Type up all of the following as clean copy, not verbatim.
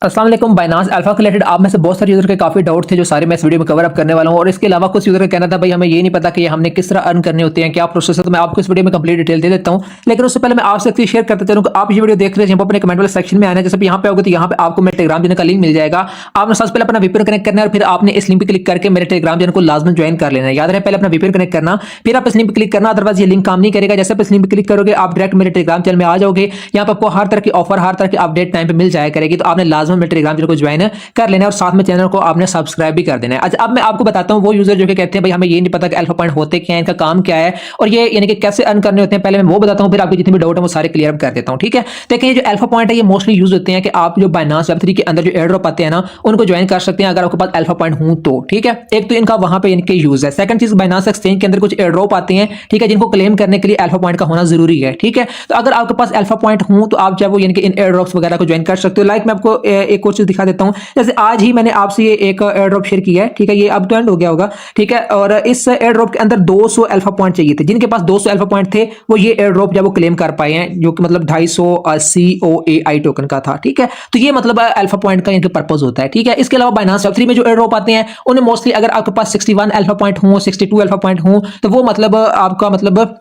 अस्सलाम वालेकुम। Binance alpha के रिलेटेड आप में से बहुत सारे यूजर के काफी डाउट थे जो सारे मैं इस वीडियो में कवर अप करने वाला हूं। और इसके अलावा कुछ यूजर का कहना था भाई हमें ये नहीं पता कि हमने किस तरह अर्न करने होते हैं, क्या प्रोसेस है। तो मैं आपको इस वीडियो में कंप्लीट डिटेल दे देता हूं। लेकिन उससे पहले मैं आपसे एक चीज शेयर करते चलूं कि आप ये वीडियो देख रहे हैं अपने कमेंट वाले सेक्शन में आना है। जैसे यहाँ पे आओगे तो यहाँ पे आपको मेरे टेलीग्राम चैनल का लिंक मिल जाएगा। आपने सबसे पहले अपना वीपीएन कनेक्ट करना है और फिर आपने इस लिंक पे क्लिक करके मेरे टेलीग्राम चैनल को लाजमी ज्वाइन कर लेना है। याद रहे पहले अपना वीपीएन कनेक्ट करना, फिर आप इस लिंक पे क्लिक करना, अदरवाइज ये लिंक काम नहीं करेगा। जैसे आप इस लिंक पे क्लिक करोगे आप डायरेक्ट मेरे टेलीग्राम चैनल में आ जाओगे। यहाँ पे आपको हर तरह की ऑफर, हर तरह की अपडेट टाइम पे मिल जाया करेगी। तो आपने लाजमी मेरे टेलीग्राम चैनल को ज्वाइन कर लेना है और साथ में चैनल को आपने सब्सक्राइब भी कर देना है। अच्छा, अब मैं आपको बताता हूं वो यूजर जो कि कहते हैं भाई हमें ये नहीं पता कि अल्फा पॉइंट होते क्या है, इनका काम क्या है और ये यानी कि कैसे अर्न करने होते हैं। पहले मैं वो बताता हूं, फिर आपके जितने भी डाउट है वो सारे क्लियर कर देता हूं। ठीक है, देखिए ये जो अल्फा पॉइंट है ये मोस्टली यूज होते हैं कि आप जो बाइनांस वेब3 के अंदर जो एयर ड्रॉप आते हैं ना उनको ज्वाइन कर सकते हैं अगर आपके पास अल्फा पॉइंट हूं तो। ठीक है, एक तो इनका वहां पे इनके यूज है। सेकंड चीज, बाइनांस एक्सचेंज के अंदर कुछ एयर ड्रॉप आते हैं, ठीक है, जिनको क्लेम करने के लिए अल्फा पॉइंट का होना जरूरी है। ठीक है, तो अगर आपके पास अल्फा पॉइंट हूं तो आप जब वो यानी कि इन एयर ड्रॉप्स वगैरह को ज्वाइन कर सकते हो। लाइक मैं आपको एक और चीज दिखा देता हूं। जैसे आज ही मैंने आपसे ये एक एयर ड्रॉप शेयर किया है, ठीक है, ये अब तो एंड हो गया होगा। ठीक है, और इस एयर ड्रॉप के अंदर 200 अल्फा पॉइंट चाहिए थे। जिनके पास 200 अल्फा पॉइंट थे वो ये एयर ड्रॉप जब वो क्लेम कर पाए हैं, जो कि मतलब 250 COAI टोकन का था। ठीक है, तो ये मतलब अल्फा पॉइंट का इनका पर्पस होता है। ठीक है, इसके अलावा बाइनांस वेब 3 में जो एयर ड्रॉप आते हैं उन्हें मोस्टली अगर आपके पास 61 अल्फा पॉइंट हो, 62 अल्फा पॉइंट हो तो वो मतलब आपका मतलब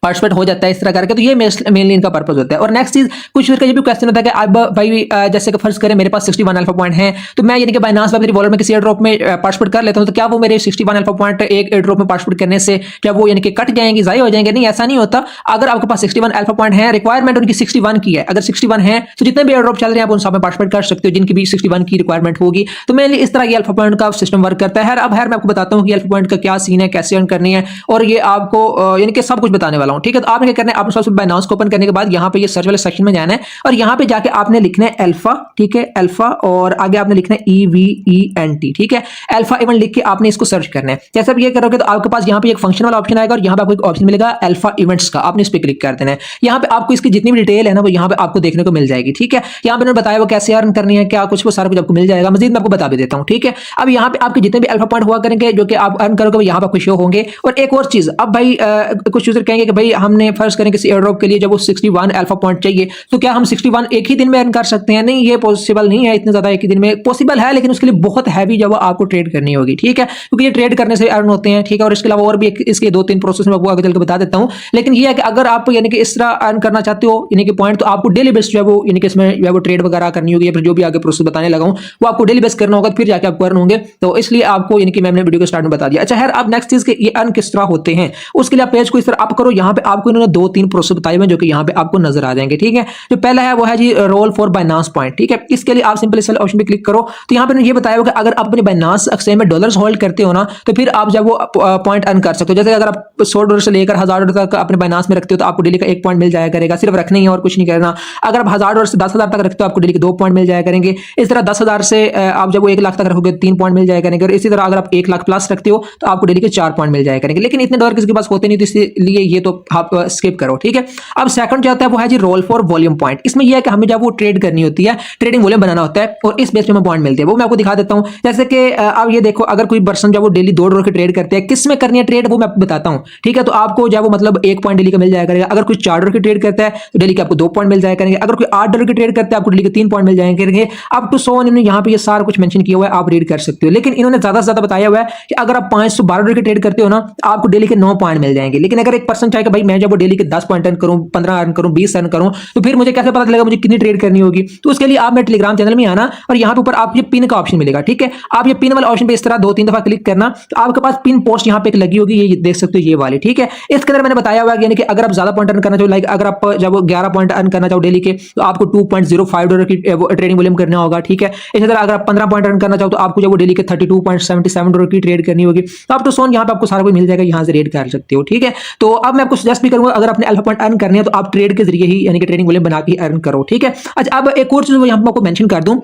पार्टिसिपेट हो जाता है इस तरह करके। तो ये मेनली इनका पर्पस होता है। और नेक्स्ट चीज, कुछ का ये भी क्वेश्चन होता है कि अब भाई जैसे कि फर्ज करें मेरे पास 61 अल्फा पॉइंट है तो मैं यानी कि बाइनांस वेब वॉलेट में किसी एयर ड्रॉप में पार्टिसिपेट कर लेता हूं तो क्या वो मेरे 61 अल्फा पॉइंट एक एयर ड्रॉप में पार्टिसिपेट करने से क्या वो यानी कि कट जाएंगे, जाए हो जाएंगे? नहीं, ऐसा नहीं होता। अगर आपके पास 61 अल्फा पॉइंट है, रिक्वायरमेंट उनकी 61 की है, अगर 61 है तो जितने भी एयर ड्रॉप चल रहे हैं आप उन सब में पार्टिसिपेट कर सकते हो जिनकी भी 61 की रिक्वायरमेंट होगी। तो मेनली इस तरह ये अल्फा पॉइंट का सिस्टम वर्क करता है। अब मैं आपको बताता हूं कि अल्फा पॉइंट का क्या सीन है, कैसे अर्न करनी है और ये आपको यानी कि सब कुछ बताने वाला हूं। ठीक है, तो आपने क्या आपने सबसे बाइनांस को ओपन करने के बाद यहाँ पे ये सर्च वाले सेक्शन में जाना है और यहाँ पे जाके आपने लिखना है अल्फा। ठीक है, अल्फा और आगे आपने लिखना है EVENT। ठीक है, अल्फा इवेंट लिख के आपने इसको सर्च करना है। जैसे आप ये करोगे तो आपके पास यहाँ पे एक फंक्शन वाला ऑप्शन आएगा और यहाँ पे आपको एक ऑप्शन मिलेगा अल्फा इवेंट्स का, आपने इस पे क्लिक कर देना है। यहाँ पे आपको इसकी जितनी भी डिटेल है ना वो यहाँ पे आपको देखने को मिल जाएगी। ठीक है, यहाँ पे मैंने बताया वो कैसे अर्न करनी है, क्या कुछ, वो सारा कुछ आपको मिल जाएगा। मजीद मैं आपको बता भी देता हूँ। ठीक है, अब यहाँ पे आपके जितने भी अल्फा पॉइंट हुआ करेंगे जो कि आप अर्न करोगे यहाँ पे आपको शो होंगे। और एक और चीज, अब भाई कुछ यूजर कहेंगे कि भाई हमने फर्ज करें किसी एयर ड्रॉप के लिए जब वो 61 अल्फा पॉइंट चाहिए तो क्या हम 61 एक ही दिन में अर्न कर सकते हैं? नहीं, ये पॉसिबल नहीं है। इतने ज्यादा एक ही दिन में पॉसिबल है लेकिन उसके लिए बहुत हैवी जब आपको ट्रेड करनी होगी। ठीक है, क्योंकि ये ट्रेड करने से अर्न होते हैं। ठीक है, और इसके अलावा और भी इसके 2-3 प्रोसेस में आपको आगे चल के बता देता हूं। लेकिन ये है कि अगर आप यानी कि इस तरह अर्न करना चाहते हो यानी कि पॉइंट, तो आपको डेली बेस जो है वो यानी कि इसमें जो है वो ट्रेड वगैरह करनी होगी या फिर जो भी आगे प्रोसेस बताने लगा हूं वो आपको डेली बेस करना होगा, फिर जाके आपको अर्न होंगे। तो इसलिए आपको यानी कि मैंने वीडियो के स्टार्ट में बता दिया। अच्छा खैर, अब नेक्स्ट चीज के ये अर्न किस तरह होते हैं उसके लिए आप पेज को इस तरह अप करो। यहाँ पे आपको इन्होंने 2-3 प्रोसेस बताए हुए जो कि यहाँ पे आपको नजर आ जाएंगे। ठीक है, जो पहला है वो है जी रोल फॉर बाइनांस पॉइंट। ठीक है, इसके लिए आप सिंपल इस ऑप्शन पे क्लिक करो तो यहाँ पे ये बताया होगा अगर आप अपने बाइनांस एक्सचेंज में डॉलर्स होल्ड करते हो ना तो फिर आप जब वो पॉइंट अर्न कर सकते हो। जैसे अगर आप $100 से लेकर $1000 तक अपने बाइनांस में रखते हो तो आपको डेली का 1 पॉइंट मिल जाया करेगा। सिर्फ रखना ही है और कुछ नहीं करना। अगर आप $1000 से 10,000 तक रखते हो आपको डेली के 2 पॉइंट मिल जाया करेंगे। इस तरह 10,000 से आप जब वो 1 लाख तक रखोगे 3 पॉइंट मिल जाया करेंगे। और इसी तरह अगर आप 1 लाख प्लस रखते हो तो आपको डेली के 4 पॉइंट मिल जाया करेंगे। लेकिन इतने डॉलर किसी के पास होते नहीं तो इसलिए ये तो आप स्किप करो। ठीक है, अब सेकंड जो आता है वो है जी रोल फॉर वॉल्यूम पॉइंट। इसमें यह है कि हमें जब वो ट्रेड करनी होती है, ट्रेडिंग वॉल्यूम बनाना होता है और इस बेस पे हमें पॉइंट मिलते हैं। वो मैं आपको दिखा देता हूं। जैसे कि अब ये देखो, अगर कोई पर्सन जब वो डेली $2 की ट्रेड करते हैं, किस में करनी है ट्रेड वो मैं आपको बताता हूं। ठीक है, तो आपको जब वो मतलब 1 पॉइंट डेली का मिल जाया करेगा। अगर कोई $4 की ट्रेड करता है तो डेली के आपको 2 पॉइंट मिल जाया करेंगे। अगर कोई $8 की ट्रेड करता है आपको डेली के 3 पॉइंट मिल जाया करेंगे। अब टू सो इन्होंने यहाँ पे ये सारा कुछ मेंशन किया हुआ है, आप रीड कर सकते हो। लेकिन इन्होंने ज्यादा से ज्यादा बताया हुआ है कि अगर आप $512 की ट्रेड करते हो ना तो आपको डेली के 9 पॉइंट मिल जाएंगे। लेकिन अगर एक पर्सन चाहे कि भाई मैं जब वो डेली के 10 पॉइंट अर्न करूं, 15 अर्न करूं, 20 अर्न करूं तो फिर मुझे कैसे पता चलेगा मुझे कितनी ट्रेड करनी होगी? तो उसके लिए आप मेरे टेलीग्राम चैनल में आना और यहाँ पे ऊपर आप ये पिन का ऑप्शन मिलेगा। ठीक है, आप ये पिन वाला ऑप्शन पे इस तरह 2-3 दफा क्लिक करना तो आपके पास पिन पोस्ट यहाँ पे एक लगी होगी, ये देख सकते हो ये वाली। ठीक है, इसके अंदर मैंने बताया हुआ है यानी कि अगर आप ज्यादा पॉइंट अर्न करना चाहो, लाइक अगर आप जब 11 पॉइंट अर्न करना चाहो डेली के तो आपको $2.05 की ट्रेडिंग वॉल्यूम करना होगा। ठीक है, इसी तरह अगर आप 15 पॉइंट अर्न करना चाहो तो आपको जब डेली के $32.77 की ट्रेड करनी होगी। तो आप तो सोन यहाँ पे आपको सारा कुछ मिल जाएगा, यहाँ से रेड कर सकते हो। ठीक है, तो अब मैं आपको सजेस्ट भी करूंगा अगर अपने अल्फा पॉइंट अर्न करने हैं तो आप ट्रेड के जरिए ही यानी कि ट्रेडिंग वॉल्यूम बना के अर्न करो। ठीक है, अच्छा अब एक और चीज यहाँ पे आपको मेंशन कर दूं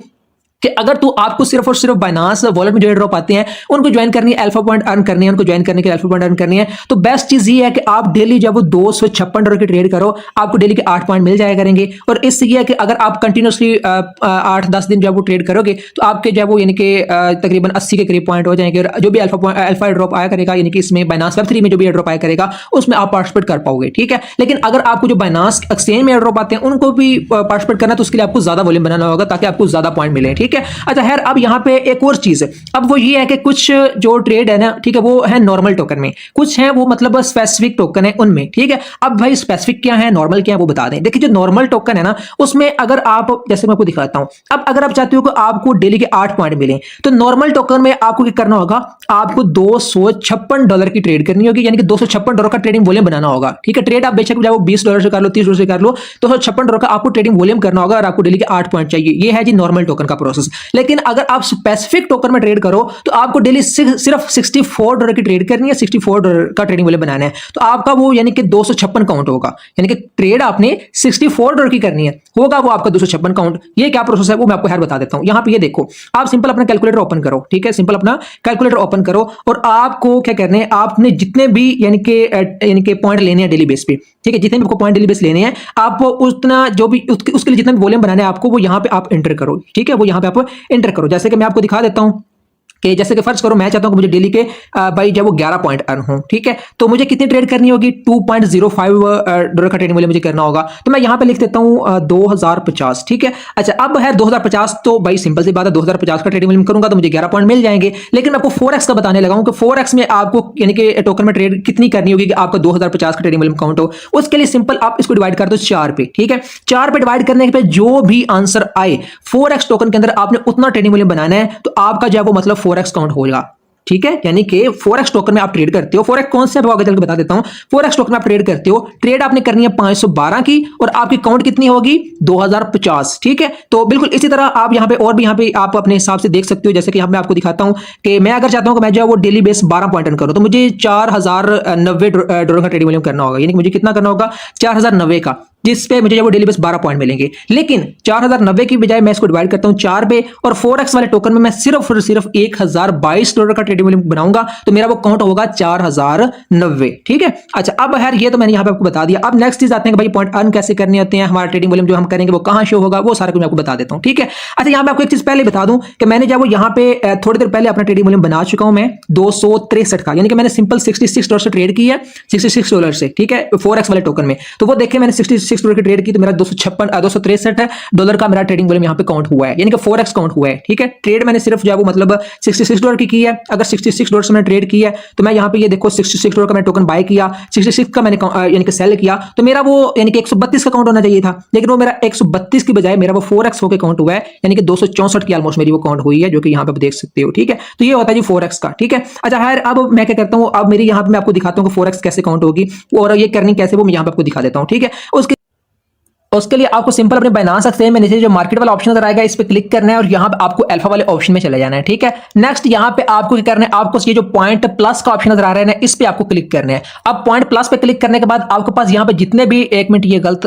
कि अगर तू आपको सिर्फ और सिर्फ बाइनांस वॉलेट में जो ड्रॉप आते हैं उनको ज्वाइन करनी है, अल्फा पॉइंट अर्न करनी है, उनको ज्वाइन करने के अल्फा पॉइंट अर्न करनी है, तो बेस्ट चीज ये है कि आप डेली जब वो $256 की ट्रेड करो, आपको डेली के 8 पॉइंट मिल जाया करेंगे। और इससे ये है कि अगर आप कंटिन्यूसली 8-10 दिन जब वो ट्रेड करोगे तो आपके जब वो यानी कि तकरीबन 80 के करीब पॉइंट हो जाएंगे, और जो भी अल्फा ड्रॉप आया करेगा, यानी कि इसमें बाइनांस वेब 3 में जो भी ड्रॉप आया करेगा उसमें आप पार्टिसिपेट कर पाओगे, ठीक है। लेकिन अगर आपको जो बाइनांस एक्सचेंज में ड्रॉप आते हैं उनको भी पार्टिसिपेट करना, तो उसके लिए आपको ज्यादा वॉल्यूम बनाना होगा ताकि आपको ज्यादा पॉइंट मिले, ठीक है। अच्छा खैर, अब यहाँ पे एक और चीज है, अब वो ये है कि कुछ जो ट्रेड है ना, ठीक है, वो है नॉर्मल टोकन में, कुछ है वो मतलब स्पेसिफिक टोकन है उनमें, ठीक है। अब भाई स्पेसिफिक क्या है, नॉर्मल क्या है, वो बता दें। देखिए जो नॉर्मल टोकन है ना, उसमें अगर आप, जैसे मैं आपको दिखाता हूं, अब अगर आप चाहते हो कि आपको डेली के 8 पॉइंट मिले, तो नॉर्मल टोकन में आपको क्या करना होगा, आपको $256 की ट्रेड करनी होगी, यानी कि $256 का ट्रेडिंग वॉल्यूम बनाना होगा, ठीक है। ट्रेड आप बेशक चाहे वो $20 से कर लो, $30 से कर लो, $256 का आपको ट्रेडिंग वॉल्यूम करना होगा और आपको डेली के 8 पॉइंट चाहिए। ये है जी नॉर्मल टोकन का प्रोसेस। लेकिन अगर आप स्पेसिफिक टोकन में ट्रेड करो तो आपको डेली सिर्फ $64 की ट्रेड करनी है, $64 का ट्रेडिंग वॉल्यूम बनाना है, तो आपका वो यानी कि 256 काउंट होगा, यानी कि ट्रेड आपने $64 की करनी है, होगा वो आपका 256 काउंट। ये क्या प्रोसेस है वो मैं आपको हर बता देता हूं। यहां पे ये देखो, आप सिंपल अपना कैलकुलेटर ओपन करो, ठीक है, सिंपल अपना कैलकुलेटर ओपन करो, और आपको क्या करने हैं, आपने जितने भी यानी कि पॉइंट लेने हैं डेली बेस पे, ठीक है, जितने भी आपको पॉइंट डेली बेस लेने हैं, आप उतना जो भी उसके लिए जितना भी वॉल्यूम बनाना है आपको, वो यहां पे आप एंटर करो, ठीक है, वो यहां पे आप एंटर करो। जैसे कि मैं आपको दिखा देता हूं कि जैसे कि फर्ज करो मैं चाहता हूं कि मुझे डेली के भाई जब वो 11 पॉइंट अर्न हो, ठीक है, तो मुझे कितनी ट्रेड करनी होगी, $2.05 का ट्रेडिंग वॉल्यूम मुझे करना होगा। तो मैं यहां पे लिख देता हूं 2050, ठीक है। अच्छा अब है 2050, तो भाई सिंपल सी बात है, 2050 का ट्रेडिंग वॉल्यूम करूंगा तो मुझे 11 पॉइंट मिल जाएंगे। लेकिन मैं आपको 4x का बताने लगा हूं कि 4x में आपको यानी कि टोकन में ट्रेड कितनी करनी होगी कि आपका 2050 का ट्रेडिंग वॉल्यूम काउंट हो। उसके लिए सिंपल आप इसको डिवाइड कर दो 4 पे, ठीक है। 4 पे डिवाइड करने के बाद जो भी आंसर आए 4x टोकन के अंदर आपने उतना ट्रेडिंग वॉल्यूम बनाना है, तो आपका जो है वो मतलब 4x काउंट होगा, ठीक है। यानी कि 4x टोकन में आप ट्रेड करते हो, 4x कौन से आगे चल के बता देता हूं। 4x टोकन में आप ट्रेड करते हो, ट्रेड आपने करनी है 512 की, और आपकी काउंट कितनी होगी 2050, ठीक है। तो बिल्कुल इसी तरह आप यहां पे और भी यहां पे आप अपने हिसाब से देख सकते हो। जैसे कि यहां मैं आपको दिखाता हूं कि मैं अगर चाहता हूं कि मैं जो है वो डेली बेस 12 पॉइंट अर्न करूं, तो मुझे $4090 का ट्रेडिंग वॉल्यूम करना होगा, यानी कि मुझे कितना करना होगा 4090 का, जिस पे मुझे वो डेली बेस 12 पॉइंट मिलेंगे। लेकिन 4090 की बजाय मैं इसको डिवाइड करता हूं 4 पे, और 4x वाले टोकन में मैं सिर्फ और सिर्फ $1022 का ट्रेडिंग वॉल्यूम बनाऊंगा, तो मेरा वो काउंट होगा 4090, ठीक है। अच्छा अब यार ये तो मैंने यहां पे आपको बता दिया। अब नेक्स्ट चीज आते हैं कि भाई पॉइंट अर्न कैसे करने होते हैं, हमारा ट्रेडिंग वॉल्यूम जो हम करेंगे वो कहां शो होगा, वो सारा कुछ मैं आपको बता देता हूं, ठीक है। अच्छा यहां पे आपको एक चीज पहले बता दूं कि मैंने जब वो यहां पे थोड़ी देर पहले अपना ट्रेडिंग वॉल्यूम बना चुका हूं मैं 263 का, यानी कि मैंने सिंपल $66 से ट्रेड की है, $66 से, ठीक है, 4x वाले टोकन में। तो वो देखिए मैंने $66 की ट्रेड की, तो मेरा $263 का मेरा ट्रेडिंग वॉल्यूम यहाँ पे काउंट हुआ है, यानी कि 4x काउंट हुआ है, ठीक है। ट्रेड मैंने सिर्फ जो है वो मतलब $66 की है। अगर $66 से मैंने ट्रेड की है, तो मैं यहाँ पे ये देखो $66 का मैंने टोकन बाय किया, 66 का मैंने यानी कि सेल किया, तो मेरा वो यानी कि 132 का काउंट होना चाहिए था, लेकिन वो मेरा 132 की बजाय मेरा वो 4x होकर काउंट हुआ है, यानी कि 264 की ऑलमोस्ट मेरी वो काउंट हुई है, जो कि यहाँ पे आप देख सकते हो, ठीक है। तो ये होता है जी 4x का, ठीक है। अच्छा खैर अब मैं क्या करता हूँ, अब मेरी यहाँ पे मैं आपको दिखाता हूँ कि 4x कैसे काउंट होगी और ये करनी कैसे, वो मैं यहाँ पे आपको दिखा देता हूँ, ठीक है। उसके लिए आपको सिंपल अपने बाइनांस एक्सचेंज में नीचे जो मार्केट वाला ऑप्शन नजर आएगा इस पे क्लिक करना है, और यहाँ पे आपको अल्फा वाले ऑप्शन में चले जाना है, ठीक है। नेक्स्ट यहाँ पे आपको क्या करना है, आपको ये जो पॉइंट प्लस का ऑप्शन नजर आ रहा है ना, इस पे आपको क्लिक करना है। अब पॉइंट प्लस पे क्लिक करने के बाद आपके पास यहाँ पे जितने भी, एक मिनट ये गलत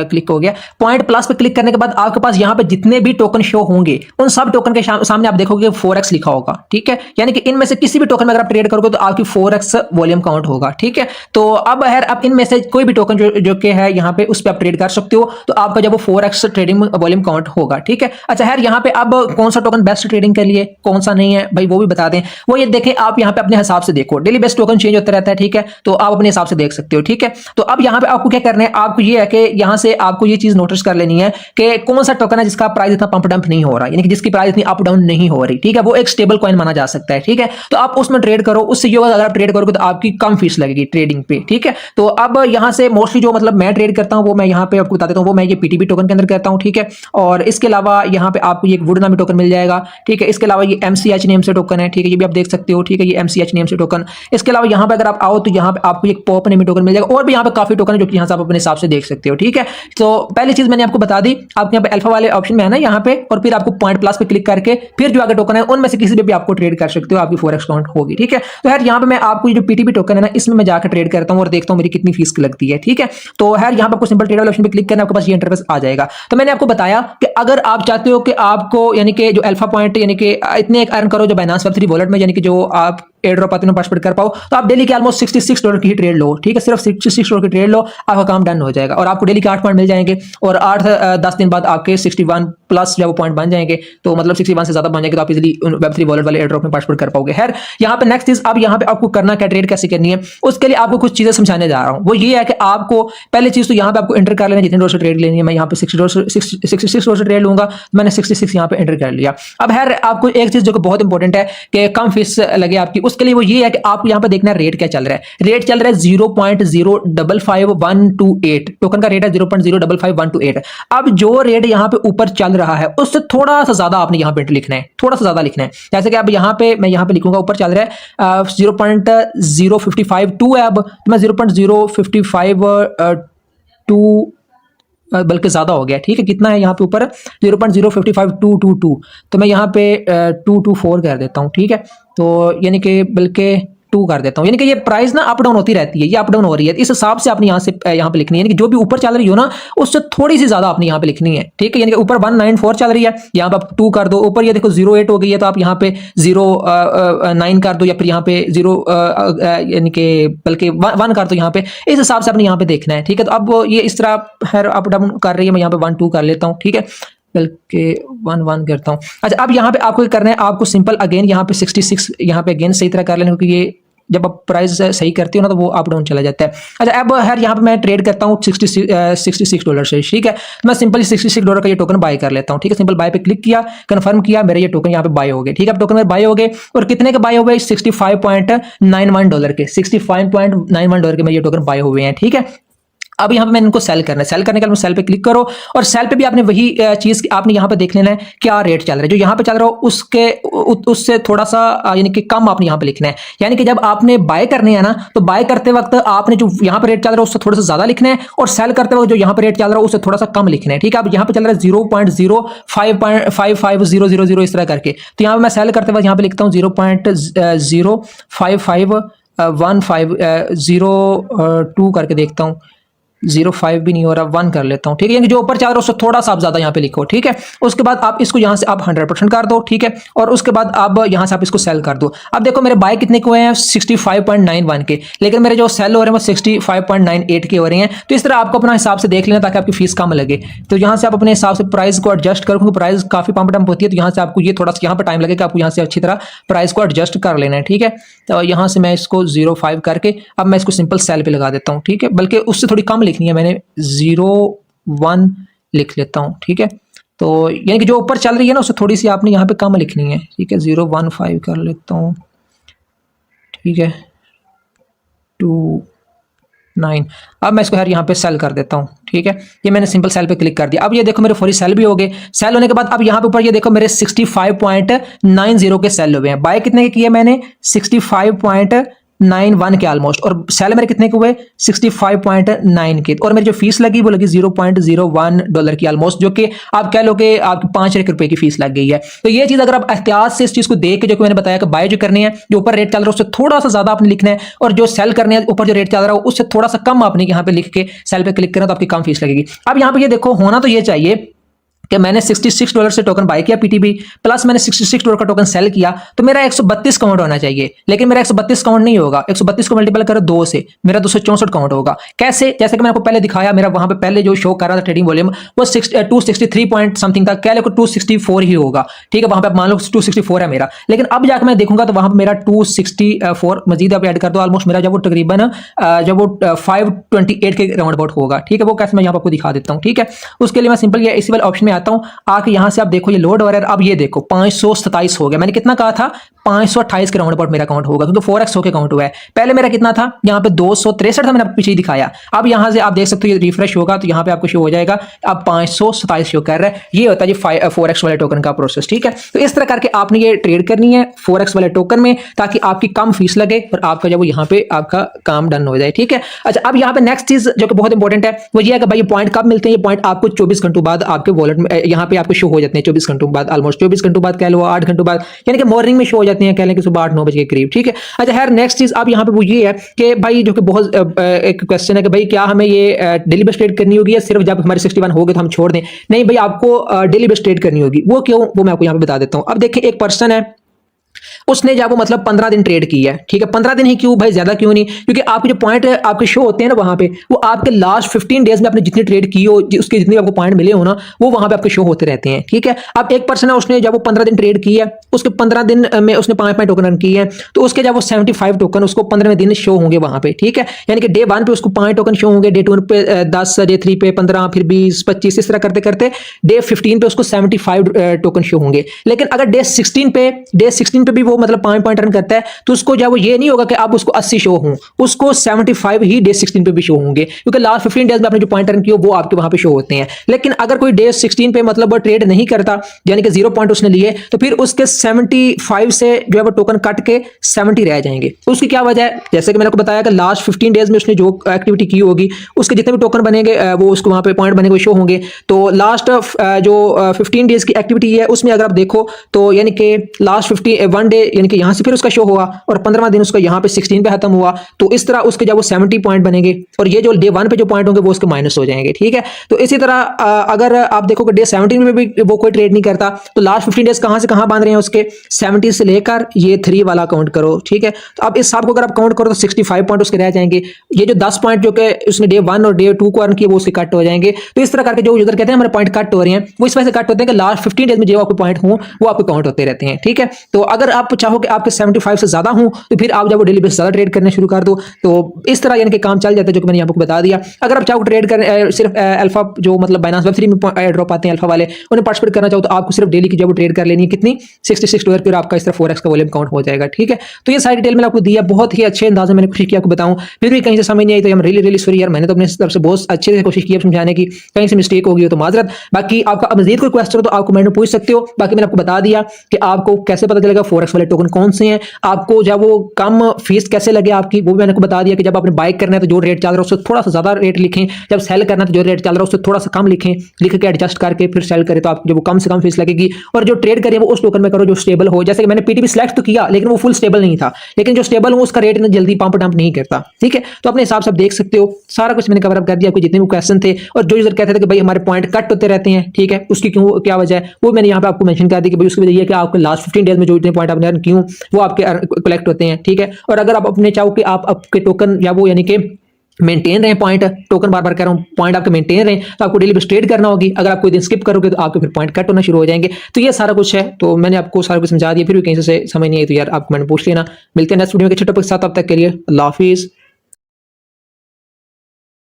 क्लिक हो गया, पॉइंट प्लस पे क्लिक करने के बाद आपके पास यहाँ पे जितने भी टोकन शो होंगे उन सब टोकन के सामने आप देखोगे 4x लिखा होगा, ठीक है। यानी कि इनमें से किसी भी टोकन में अगर आप ट्रेड करोगे तो आपकी 4x वॉल्यूम काउंट होगा, ठीक है। तो अब इनमें से कोई भी टोकन जो कि है यहाँ पे उस पर आप ट्रेड कर सकते हो, तो आपका जब 4x ट्रेडिंग वॉल्यूम काउंट होगा, ठीक है। अच्छा यार यहाँ पे अब कौन सा टोकन बेस्ट ट्रेडिंग के लिए, कौन सा नहीं है भाई वो भी बता दें। वो ये देखें आप यहाँ पे अपने हिसाब से देखो, डेली बेस्ट टोकन चेंज होता रहता है, ठीक है, तो आप अपने हिसाब से देख सकते हो, ठीक है। तो अब यहाँ पे आपको क्या करना है, आपको ये है कि यहाँ से आपको ये चीज नोटिस कर लेनी है कि कौन सा टोकन है जिसका प्राइस इतना पंप डंप नहीं हो रहा, यानी कि जिसकी प्राइस इतनी अप डाउन नहीं हो रही, ठीक है, वो एक स्टेबल कॉइन माना जा सकता है, ठीक है। तो आप उसमें ट्रेड करो, उससे ये होगा अगर आप ट्रेड करोगे तो आपकी कम फीस लगेगी ट्रेडिंग पे, ठीक है। तो अब यहाँ से मोस्टली जो मतलब मैं ट्रेड करता हूँ वो मैं यहाँ पे आपको बता देता हूँ, वो मैं ये पीटीबी टोकन के अंदर करता हूँ, ठीक है। और इसके अलावा यहाँ पे आपको ये एक वुड नामी टोकन मिल जाएगा, ठीक है। इसके अलावा ये MCH नेम से टोकन है, ठीक है, ये भी आप देख सकते हो, ठीक है, ये MCH नेम से टोकन। इसके अलावा यहाँ पे अगर आप आओ तो यहाँ पे आपको एक पॉप नेम टोकन मिल जाएगा, और भी यहाँ पे काफी टोकन है जो कि यहाँ से आप अपने हिसाब से देख सकते हो, ठीक है। तो पहली चीज मैंने आपको बता दी, आपके यहाँ पे अल्फा वाले ऑप्शन में है ना यहाँ पे, और फिर आपको पॉइंट प्लस पे क्लिक करके फिर जो आगे टोकन है उनमें से किसी पे भी आपको ट्रेड कर सकते हो, आपकी 4x काउंट होगी, ठीक है। तो यार यहाँ पे मैं आपको ये जो पीटीबी टोकन है ना, इसमें मैं जाकर ट्रेड करता हूँ और देखता हूँ मेरी कितनी फीस लगती है, ठीक है। तो यार यहाँ पे आपको सिंपल ट्रेड वाले ऑप्शन पे क्लिक करना है, आपके पास ये इंटरफेस आ जाएगा। तो मैंने आपको बताया कि अगर आप चाहते हो कि आपको यानी कि जो अल्फा पॉइंट यानी कि इतने एक अर्न करो जो बाइनेंस Web3 वॉलेट में, यानी कि जो आप एयर ड्रॉप आते हैं पार्टिसिपेट कर पाओ, तो आप डेली के ऑलमोस्ट $66 की ही ट्रेड लो, ठीक है, सिर्फ $66 की ट्रेड लो, आपका काम डन हो जाएगा और आपको डेली के 8 पॉइंट मिल जाएंगे और 8-10 दिन बाद आपके 61 प्लस जब पॉइंट बन जाएंगे, तो मतलब 61 से ज्यादा बन जाएंगे, तो आप इजीली Web3 वॉलेट वाले एयर ड्रॉप में पार्टिसिपेट कर पाओगे। खैर यहाँ पे नेक्स्ट चीज, अब यहाँ पे आपको करना क्या, ट्रेड कैसे करनी है, उसके लिए आपको कुछ चीजें समझाने जा रहा हूँ। वो ये है कि आपको पहली चीज तो यहाँ पे आपको एंटर कर लेना जितने डॉलर से ट्रेड लेनी है। मैं यहाँ पे $66 से ट्रेड लूंगा, तो मैंने 66 यहाँ पे एंटर कर लिया। अब खैर आपको एक चीज जो कि बहुत इंपॉर्टेंट है कि कम फीस लगे आपकी, उसके लिए वो ये है कि आपको यहाँ पे देखना है रेट क्या चल रहा है। रेट चल रहा है 0.055128, टोकन का रेट है 0.055128। अब जो रेट यहाँ पे ऊपर चल रहा है उससे थोड़ा सा ज्यादा आपने यहाँ पे लिखना है, थोड़ा सा ज्यादा लिखना है। जैसे कि अब यहाँ पे मैं यहाँ पे लिखूंगा ऊपर चल रहा है 0.0552 है, अब तो मैं 0.0552 बल्कि ज्यादा हो गया, ठीक है, कितना है यहाँ पे ऊपर 0.055222, तो मैं यहाँ पे 224 कर देता हूँ, ठीक है, तो यानी कि बल्कि 2 कर देता हूँ। यानी कि ये प्राइस ना अप डाउन होती रहती है, ये अप डाउन हो रही है, इस हिसाब से आपने यहाँ से यहाँ पे लिखनी है, यानी कि जो भी ऊपर चल रही हो ना उससे थोड़ी सी ज्यादा आपने यहाँ पे लिखनी है, ठीक है। यानी कि ऊपर 194 चल रही है, यहाँ पे आप 2 कर दो, ऊपर ये देखो 08 हो गई है, तो आप यहाँ पे 09 कर दो, या फिर यहाँ पे 0 यानी कि बल्कि 1 कर दो यहाँ पे, इस हिसाब से आपने यहाँ पे देखना है, ठीक है। तो अब ये इस तरह अप डाउन कर रही है, मैं यहाँ पे 1-2 कर लेता हूँ, ठीक है, बल्कि 1-1 करता हूँ। अच्छा, अब यहाँ पे आपको करना है, आपको सिंपल अगेन यहाँ पे 66 यहाँ पे अगेन सही तरह कर लेना, क्योंकि ये जब आप प्राइस सही करती हो ना तो वो अप डाउन चला जाता है। अच्छा, अब हर यहाँ पे मैं ट्रेड करता हूँ $66 से, ठीक है, मैं सिंपल $66 का ये टोकन बाय कर लेता हूँ, ठीक है। सिंपल बाय पे क्लिक किया, कंफर्म किया, मेरे ये टोकन यहाँ पे बाय हो गए, ठीक है। अब टोकन में बाय हो गए और कितने के बाय हो गए, $65.91 के, $65.91 के मेरे ये टोकन बाय हुए हैं, ठीक है। अब यहाँ पे मैंने इनको सेल करना है, सेल करने के लिए सेल पे क्लिक करो और सेल पे भी आपने वही चीज आपने यहाँ पे देख लेना है क्या रेट चल रहा है, जो यहाँ पे चल रहा हो उसके उससे थोड़ा सा यानी कि कम आपने यहाँ पे लिखना है। यानी कि जब आपने बाय करने है ना, तो बाय करते वक्त आपने जो यहाँ पे रेट चल रहा है उससे थोड़ा सा ज्यादा लिखना है, और सेल करते वक्त जो यहाँ पे रेट चल रहा है उससे थोड़ा सा कम लिखना है, ठीक है। अब यहाँ पे चल रहा है 0.055000 इस तरह करके, तो यहाँ पे मैं सेल करते वक्त यहाँ पे लिखता हूँ 0.055150 करके देखता हूँ, 05 भी नहीं हो रहा, 1 कर लेता हूँ, ठीक है। यानी जो ऊपर चाह रहा है उससे थोड़ा सा आप ज्यादा यहाँ पे लिखो, ठीक है। उसके बाद आप इसको यहाँ से आप 100% कर दो, ठीक है, और उसके बाद आप यहाँ से आप इसको सेल कर दो। अब देखो मेरे बाय कितने के हुए हैं, 65.91 के, लेकिन मेरे जो सेल हो रहे हैं वो 65.98 के हो रहे हैं। तो इस तरह आपको अपना हिसाब से देख लेना ताकि आपकी फीस कम लगे। तो यहाँ से आप अपने हिसाब से प्राइस को एडजस्ट करो, क्योंकि प्राइस काफी पंप डंप होती है, तो यहाँ से आपको ये थोड़ा सा यहाँ पर टाइम लगेगा, आपको यहाँ से अच्छी तरह प्राइस को एडजस्ट कर लेना है, ठीक है। तो यहाँ से मैं इसको 05 करके अब मैं इसको सिंपल सेल पे लगा देता हूँ, ठीक है, बल्कि उससे थोड़ी कम लिखनी है, मैंने 01 लिख लेता हूँ, ठीक है। तो यानी कि जो ऊपर चल रही है ना उससे थोड़ी सी आपने यहाँ पे कम लिखनी है, ठीक है, 015 कर लेता हूँ, ठीक है, 29। अब मैं इसको यार यहाँ पे सेल कर देता हूँ, ठीक है। ये मैंने सिंपल सेल पे क्लिक कर दिया। अब ये देखो मेरे फौरी सेल भी हो गए। सेल होने के बाद अब यहाँ पे ऊपर ये देखो मेरे 65.90 के सेल हुए हैं। बाय कितने के किए मैंने, 65.91 के ऑलमोस्ट, और सेल मेरे कितने के हुए, 65.9 के, और मेरी जो फीस लगी वो लगी $0.01 की ऑलमोस्ट, जो कि आप कह लो कि आपकी ₹5 की फीस लग गई है। तो ये चीज अगर आप एहतियात से इस चीज को देख के, जो कि मैंने बताया कि बाय जो करनी है, जो ऊपर रेट चल रहा है उससे थोड़ा सा ज्यादा आपने लिखना है, और जो सेल करने है ऊपर जो रेट चल रहा है उससे थोड़ा सा कम आपने यहाँ पे लिख के सेल पे क्लिक करना, तो आपकी कम फीस लगेगी। अब यहाँ पे ये देखो होना तो ये चाहिए कि मैंने $66 से टोकन बाय किया पीटीबी, प्लस मैंने $66 का टोकन सेल किया, तो मेरा 132 काउंट होना चाहिए, लेकिन मेरा 132 काउंट नहीं होगा। 132 को मल्टीपल करो 2 से, मेरा 264 काउंट होगा। कैसे, जैसे कि मैंने आपको पहले दिखाया, मेरा वहां पे पहले जो शो कर रहा था ट्रेडिंग वॉल्यूम वो 263 पॉइंट समथिंग था, कह लो 264 ही होगा, ठीक है, वहां पे मान लो 264 है मेरा, लेकिन अब जाकर मैं देखूंगा तो वहां पे मेरा 264 मजीद आप ऐड कर दो, ऑलमोस्ट मेरा जब वो तकरीबन जब वो 528 के राउंड अबाउट होगा, ठीक है। वो कैसे मैं यहाँ पे आपको दिखा देता हूँ, ठीक है। उसके लिए मैं सिंपल ये इसी वाले ऑप्शन में आता हूं, आके यहां से आप देखो ये लोड हो रहा है। अब ये देखो 527 हो गया, मैंने कितना कहा था 528 के राउंड अबाउट मेरा काउंट होगा, क्योंकि 4x होके काउंट हुआ है। पहले मेरा कितना था, यहाँ पे 263 था, मैंने आपको पीछे ही दिखाया। अब यहाँ से आप देख सकते हो ये रिफ्रेश होगा तो यहाँ पे आपको शो हो जाएगा, अब 527 शो कर रहा है। ये होता है जी 4x वाले टोकन का प्रोसेस, ठीक है। तो इस तरह करके आपने ये ट्रेड करनी है 4x वाले टोकन में, ताकि आपकी कम फीस लगे और आपका जब यहाँ पे आपका काम डन हो जाए, ठीक है। अच्छा, अब यहाँ पे नेक्स्ट चीज जो कि बहुत इंपॉर्टेंट है वो ये है कि भाई ये पॉइंट कब मिलते हैं। ये पॉइंट आपको 24 घंटों बाद आपके वॉलेट में यहाँ पे आपको शो हो जाते हैं, 24 घंटों बाद, ऑलमोस्ट 24 घंटों बाद कह लो, 8 घंटों बाद, यानी कि मॉर्निंग में शो हो जाते रहते हैं, कह लें कि सुबह 8-9 बजे के करीब, ठीक है। अच्छा खैर नेक्स्ट चीज अब यहाँ पे वो ये है कि भाई जो कि बहुत एक क्वेश्चन है कि भाई क्या हमें ये डेली बेस ट्रेड करनी होगी या सिर्फ जब हमारे 61 हो गए तो हम छोड़ दें? नहीं भाई, आपको डेली बेस ट्रेड करनी होगी। वो क्यों, वो मैं आपको यहाँ पे बता देता हूँ। अब देखिए एक पर्सन है, उसने जब वो मतलब 15 दिन ट्रेड की है, ठीक है। 15 दिन ही क्यों भाई, ज्यादा क्यों नहीं? क्योंकि आपके जो पॉइंट आपके शो होते हैं ना वहां पे, वो आपके लास्ट 15 डेज में आपने जितनी ट्रेड की हो, उसके जितने आपको पॉइंट मिले हो ना, वो वहां पे आपके शो होते रहते हैं, ठीक है। अब एक पर्सन है, उसने जब वो 15 दिन ट्रेड की है, उसके 15 दिन में उसने 5 टोकन रन किए हैं, तो उसके जब वो 75 टोकन उसको 15वें दिन शो होंगे वहां पे, ठीक है। यानी कि डे 1 पे उसको 5 टोकन शो होंगे, डे 2 पे 10, डे 3 पे 15, फिर 20, 25, इस तरह करते करते डे 15 पे उसको 75 टोकन शो होंगे। लेकिन अगर डे 16 पे भी वो मतलब 5 पॉइंट रन करता है, तो उसको जब वो ये नहीं होगा कि आप उसको 80 शो हों, उसको 75 ही डे 16 पे भी शो होंगे, क्योंकि लास्ट 15 डेज में आपने जो पॉइंट रन किए वो आपके वहां पे शो होते हैं। लेकिन अगर कोई डे 16 पे मतलब वो ट्रेड नहीं करता, यानी कि 0 पॉइंट उसने लिए, तो फिर उसके 75 से जो है वो टोकन कट के 70 रह जाएंगे। तो उसकी क्या वजह है? जैसे कि मैंने आपको बताया कि लास्ट 15 डेज में उसने जो एक्टिविटी की होगी, उसके जितने भी टोकन बनेंगे वो उसको वहां पे पॉइंट बनेंगे, वो शो होंगे। तो लास्ट जो 15 डेज की एक्टिविटी है उसमें अगर आप देखो तो यानी कि लास्ट 1 डे यानी कि यहां से फिर उसका शो हुआ और 15वां दिन उसका यहाँ पे 16 पे खत्म हुआ, तो इस तरह उसके जब वो 70 पॉइंट बनेंगे और ये जो डे 1 पे जो पॉइंट होंगे वो उसके माइनस हो जाएंगे, ठीक है। तो इसी तरह अगर आप देखो कि डे 17 में भी वो कोई ट्रेड नहीं करता, तो लास्ट 15 डेज कहां से कहां बांध रहे हैं उसके 70 से लेकर ये 3 वाला काउंट करो, ठीक है। तो अब इस हिसाब को अगर आप काउंट करो तो 65 पॉइंट उसके रह जाएंगे। ये जो 10 पॉइंट जो कि उसने डे 1 और डे 2 को अर्न किए वो उसके कट हो जाएंगे। तो इस तरह करके जो यूजर कहते हैं हमारे पॉइंट कट हो रहे हैं, वो इस वजह से कट होते हैं कि लास्ट 15 डेज में जो आपके पॉइंट हो वो आपके काउंट होते रहते हैं, ठीक है। तो अगर आप चाहो कि आपके 75 से ज्यादा हो तो फिर आप जब वो डेली बेस ज्यादा ट्रेड करने शुरू कर दो, तो इस तरह यानी कि काम चल जाता है, जो कि मैंने आपको बता दिया। अगर आप चाहो ट्रेड कर सिर्फ अल्फा जो मतलब बाइनेंस वेब3 में ड्रॉप आते हैं अल्फा वाले, उन्हें पार्टिसिपेट करना चाहो तो आपको सिर्फ डेली की जब ट्रेड कर लेनी है कितनी 66 डॉलर, फिर आपका इस तरह 4x का वॉल्यूम काउंट हो जाएगा, ठीक है। तो ये सारी डिटेल मैंने आपको दिया, बहुत ही अच्छे अंदाज में मैंने कोशिश की आपको बताऊं, फिर भी कहीं से समझ नहीं आई तो हम रियली सॉरी यार, मैंने तो अपने तरफ से बहुत अच्छे से कोशिश की समझाने की, कहीं से मिस्टेक हो गई हो तो माजरत। बाकी आपका मजीद कोई क्वेश्चन हो तो आप कमेंट में पूछ सकते हो। बाकी मैंने आपको बता दिया कि आपको कैसे पता चलेगा फोरेक्स वाले टोकन कौन से हैं, आपको जब वो कम फीस कैसे लगे आपकी, वो भी मैंने आपको बता दिया कि जब आपने बाय करना है तो जो रेट चल रहा है उससे थोड़ा सा ज्यादा रेट लिखें, जब सेल करना है तो जो रेट चल रहा है उससे थोड़ा सा कम लिखें, लिख के एडजस्ट करके फिर सेल करें तो आपको जो कम से कम फीस लगेगी। और जो ट्रेड करें वो उस टोकन में करो जो स्टेबल हो। जैसे कि मैंने पीटीपी सिलेक्ट तो किया लेकिन वो फुल स्टेबल नहीं था, लेकिन जो स्टेबल हो उसका रेट जल्दी पंप डंप नहीं करता, ठीक है। तो अपने हिसाब से आप देख सकते हो, सारा कुछ मैंने कवर अप कर दिया। आपको जितने भी क्वेश्चन थे और जो यूजर कहते थे कि भाई हमारे पॉइंट कट होते रहते हैं, ठीक है, उसकी क्यों क्या वजह है, वो मैंने यहाँ पे आपको मेंशन कर दी कि भाई उसकी वजह ये है कि आपके लास्ट 15 डेज में जो इतने पॉइंट आपने अर्न किए वो आपके कलेक्ट होते हैं, ठीक है। और अगर आप अपने चाहो कि आप आपके टोकन या वो यानी कि मेंटेन रहे पॉइंट, टोकन बार बार कह रहा हूं पॉइंट आपके मेंटेन रहे, तो आपको डेली बेस ट्रेड करना होगी। अगर आप कोई दिन स्किप करोगे तो आपके फिर पॉइंट कट होना शुरू हो जाएंगे। तो ये सारा कुछ है, तो मैंने आपको सारा कुछ समझा दिया, फिर भी कहीं से समझ नहीं आई तो यार आप मैंने पूछ लेना। मिलते हैं नेक्स्ट वीडियो में अच्छे टॉपिक के साथ, तब तक के लिए अल्लाह हाफिज़।